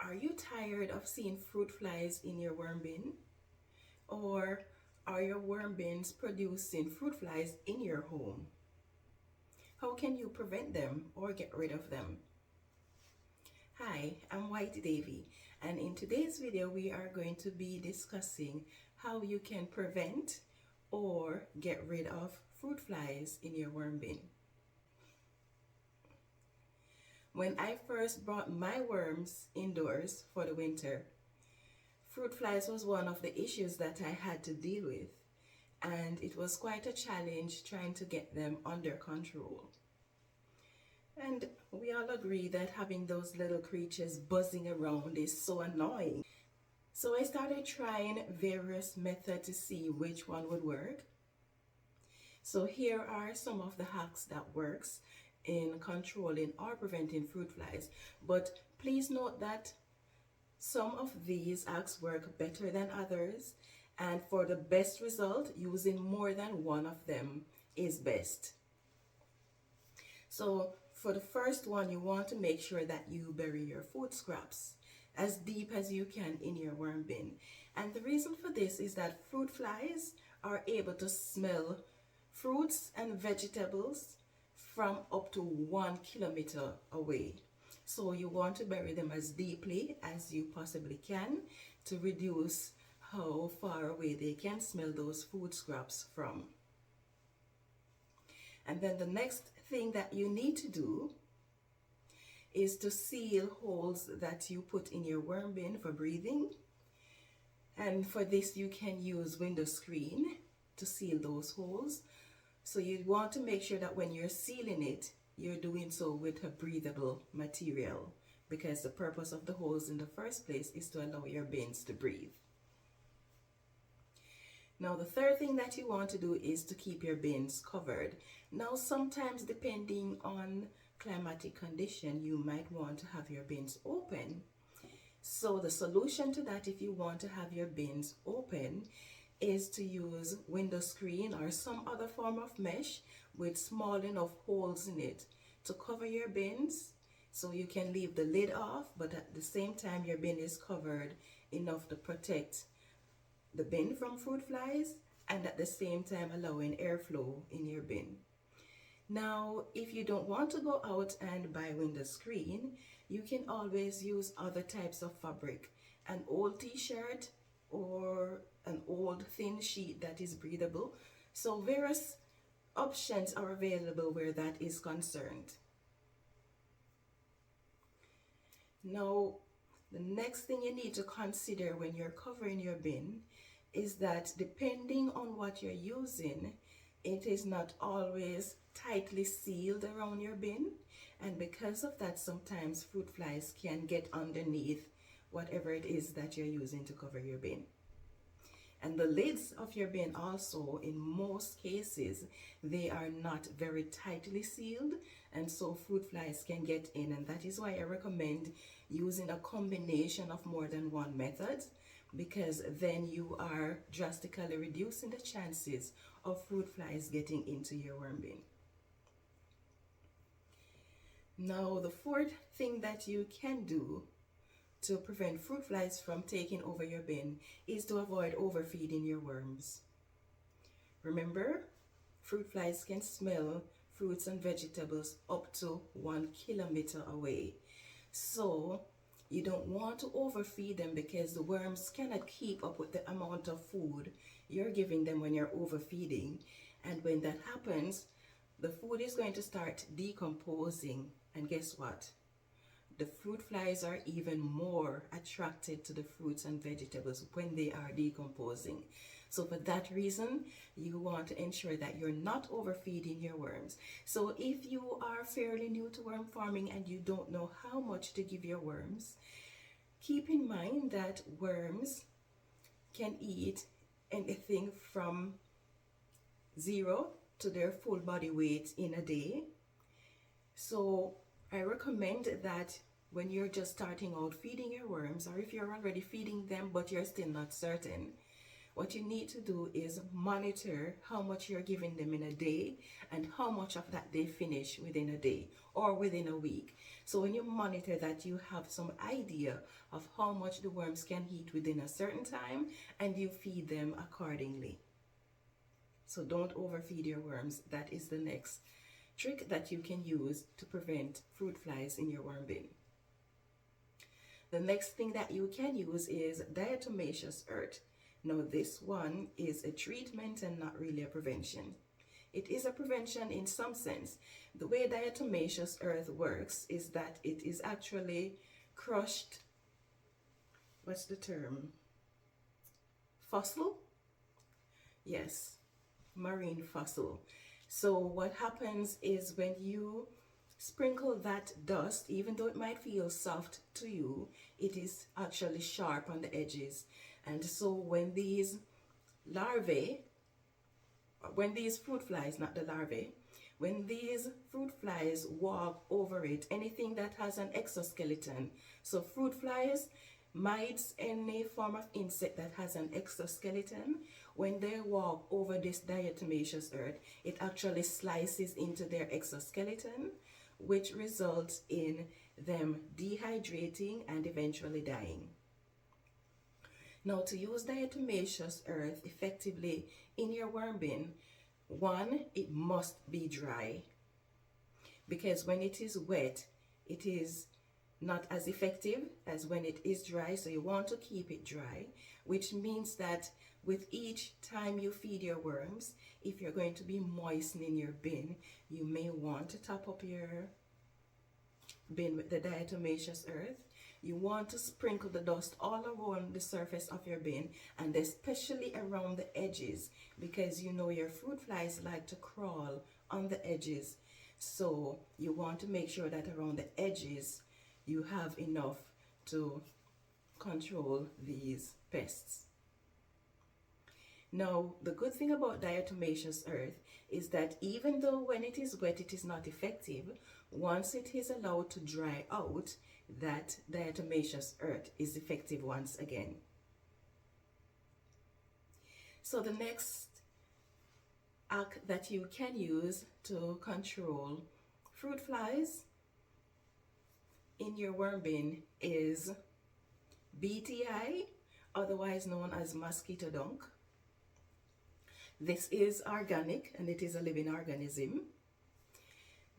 Are you tired of seeing fruit flies in your worm bin? Or are your worm bins producing fruit flies in your home? How can you prevent them or get rid of them? Hi, I'm White Davy, and in today's video we are going to be discussing how you can prevent or get rid of fruit flies in your worm bin. When I first brought my worms indoors for the winter, fruit flies was one of the issues that I had to deal with, and it was quite a challenge trying to get them under control. And we all agree that having those little creatures buzzing around is so annoying. So I started trying various methods to see which one would work. So here are some of the hacks that works in controlling or preventing fruit flies. But please note that some of these hacks work better than others, and for the best result, using more than one of them is best. So for the first one, you want to make sure that you bury your food scraps as deep as you can in your worm bin. And the reason for this is that fruit flies are able to smell fruits and vegetables from up to 1 kilometer away. So you want to bury them as deeply as you possibly can to reduce how far away they can smell those food scraps from. And then the next thing that you need to do is to seal holes that you put in your worm bin for breathing. And for this you can use window screen to seal those holes. So you want to make sure that when you're sealing it, you're doing so with a breathable material, because the purpose of the holes in the first place is to allow your bins to breathe. Now the third thing that you want to do is to keep your bins covered. Now sometimes, depending on climatic condition, you might want to have your bins open. So the solution to that, if you want to have your bins open, is to use window screen or some other form of mesh with small enough holes in it to cover your bins, so you can leave the lid off, but at the same time your bin is covered enough to protect the bin from fruit flies, and at the same time allowing airflow in your bin. Now, if you don't want to go out and buy window screen, you can always use other types of fabric, an old t-shirt or an old thin sheet that is breathable. So various options are available where that is concerned. Now, the next thing you need to consider when you're covering your bin is that depending on what you're using, it is not always tightly sealed around your bin, and because of that, sometimes fruit flies can get underneath whatever it is that you're using to cover your bin. And the lids of your bin also, in most cases, they are not very tightly sealed, and so fruit flies can get in, and that is why I recommend using a combination of more than one method, because then you are drastically reducing the chances of fruit flies getting into your worm bin. Now the fourth thing that you can do to prevent fruit flies from taking over your bin is to avoid overfeeding your worms. Remember, fruit flies can smell fruits and vegetables up to 1 kilometer away. So you don't want to overfeed them, because the worms cannot keep up with the amount of food you're giving them when you're overfeeding. And when that happens, the food is going to start decomposing. And guess what? The fruit flies are even more attracted to the fruits and vegetables when they are decomposing. So for that reason, you want to ensure that you're not overfeeding your worms. So if you are fairly new to worm farming and you don't know how much to give your worms, keep in mind that worms can eat anything from 0 to their full body weight in a day. So I recommend that when you're just starting out feeding your worms, or if you're already feeding them but you're still not certain, What you need to do is monitor how much you're giving them in a day and how much of that they finish within a day or within a week. So when you monitor that, you have some idea of how much the worms can eat within a certain time, and you feed them accordingly. So don't overfeed your worms. That is the next trick that you can use to prevent fruit flies in your worm bin. The next thing that you can use is diatomaceous earth. Now this one is a treatment and not really a prevention. It is a prevention in some sense. The way diatomaceous earth works is that it is actually crushed, what's the term? Fossil? Yes, marine fossil. So what happens is when you sprinkle that dust, even though it might feel soft to you, it is actually sharp on the edges. And so when these larvae, when these fruit flies, not the larvae, when these fruit flies walk over it, anything that has an exoskeleton, so fruit flies, mites, any form of insect that has an exoskeleton, when they walk over this diatomaceous earth, it actually slices into their exoskeleton, which results in them dehydrating and eventually dying. Now, to use diatomaceous earth effectively in your worm bin, one, it must be dry, because when it is wet, it is not as effective as when it is dry. So you want to keep it dry, which means that with each time you feed your worms, if you're going to be moistening your bin, you may want to top up your bin with the diatomaceous earth. You want to sprinkle the dust all around the surface of your bin, and especially around the edges, because you know your fruit flies like to crawl on the edges. So you want to make sure that around the edges you have enough to control these pests. Now, the good thing about diatomaceous earth is that even though when it is wet it is not effective, once it is allowed to dry out, that diatomaceous earth is effective once again. So the next act that you can use to control fruit flies in your worm bin is BTI, otherwise known as mosquito dung. This is organic and it is a living organism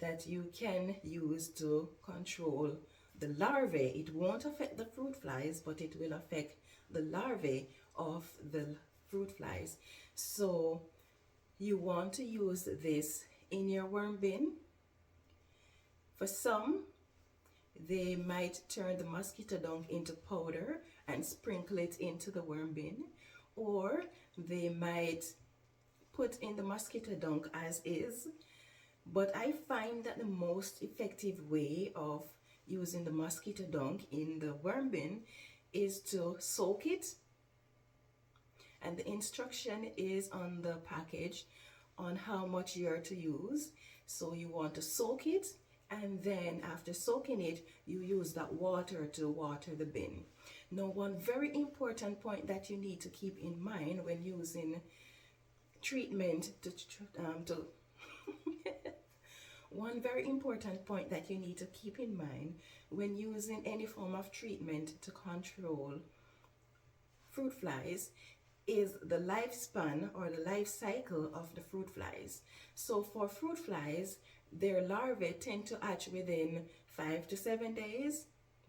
that you can use to control the larvae. It won't affect the fruit flies, but it will affect the larvae of the fruit flies. So you want to use this in your worm bin. For some, they might turn the mosquito dung into powder and sprinkle it into the worm bin, or they might put in the mosquito dung as is. But I find that the most effective way of using the mosquito dung in the worm bin is to soak it, and the instruction is on the package on how much you're to use. So you want to soak it, and then after soaking it, you use that water to water the bin. Now, one very important point that you need to keep in mind when using treatment one very important point that you need to keep in mind when using any form of treatment to control fruit flies is the lifespan or the life cycle of the fruit flies. So for fruit flies, their larvae tend to hatch within 5 to 7 days.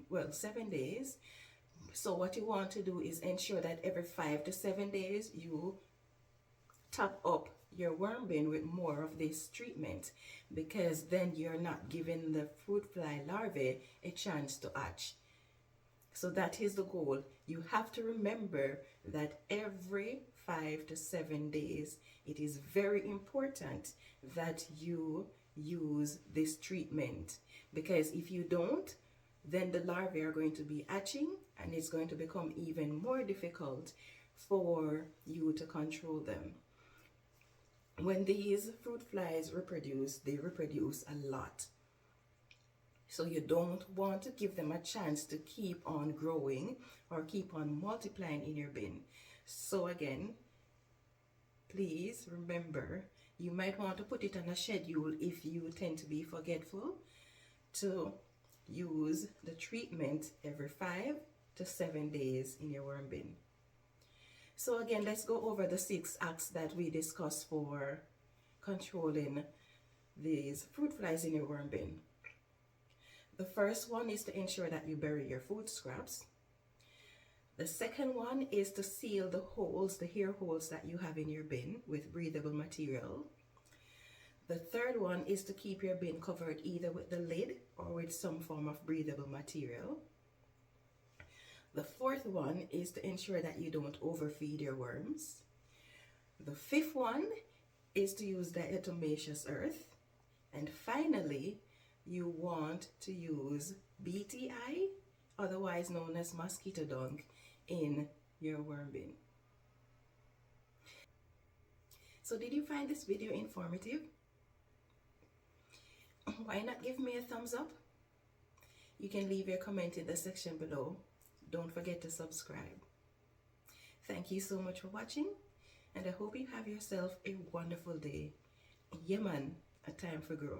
Well, 7 days. So what you want to do is ensure that every 5 to 7 days you top up your worm bin with more of this treatment, because then you're not giving the fruit fly larvae a chance to hatch. So that is the goal. You have to remember that every 5 to 7 days it is very important that you use this treatment, because if you don't, then the larvae are going to be hatching and it's going to become even more difficult for you to control them. When these fruit flies reproduce, they reproduce a lot. So you don't want to give them a chance to keep on growing or keep on multiplying in your bin. So again, please remember, you might want to put it on a schedule if you tend to be forgetful, to use the treatment every 5 to 7 days in your worm bin. So again, let's go over the 6 acts that we discussed for controlling these fruit flies in your worm bin. The first one is to ensure that you bury your food scraps. The second one is to seal the holes, the hair holes that you have in your bin with breathable material. The third one is to keep your bin covered either with the lid or with some form of breathable material. The fourth one is to ensure that you don't overfeed your worms. The fifth one is to use diatomaceous earth. And finally, you want to use BTI, otherwise known as mosquito dung, in your worm bin. So did you find this video informative? Why not give me a thumbs up? You can leave your comment in the section below. Don't forget to subscribe. Thank you so much for watching, and I hope you have yourself a wonderful day. Yeah man, a time for grow.